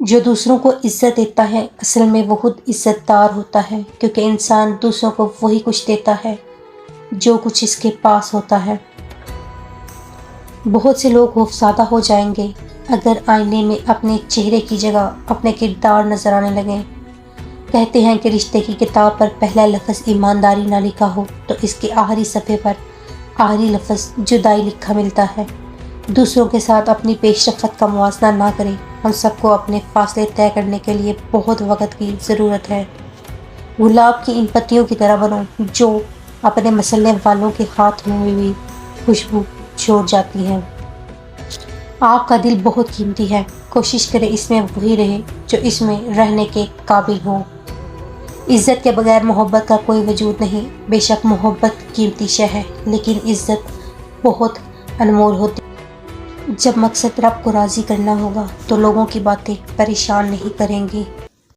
جو دوسروں کو عزت دیتا ہے اصل میں وہ خود عزت دار ہوتا ہے، کیونکہ انسان دوسروں کو وہی کچھ دیتا ہے جو کچھ اس کے پاس ہوتا ہے۔ بہت سے لوگ خوفزدہ ہو جائیں گے اگر آئینے میں اپنے چہرے کی جگہ اپنے کردار نظر آنے لگیں۔ کہتے ہیں کہ رشتے کی کتاب پر پہلا لفظ ایمانداری نہ لکھا ہو تو اس کے آخری صفحے پر آخری لفظ جدائی لکھا ملتا ہے۔ دوسروں کے ساتھ اپنی پیش رفت کا موازنہ نہ کریں۔ ہم سب کو اپنے فاصلے طے کرنے کے لیے بہت وقت کی ضرورت ہے۔ گلاب کی ان پتیوں کی طرح بنو جو اپنے مسلنے والوں کے ہاتھوں میں بھی خوشبو چھوڑ جاتی ہیں۔ آپ کا دل بہت قیمتی ہے، کوشش کریں اس میں وہی رہے جو اس میں رہنے کے قابل ہو۔ عزت کے بغیر محبت کا کوئی وجود نہیں۔ بے شک محبت قیمتی شے ہے، لیکن عزت بہت انمول ہوتی ہے۔ جب مقصد رب کو راضی کرنا ہوگا تو لوگوں کی باتیں پریشان نہیں کریں گی۔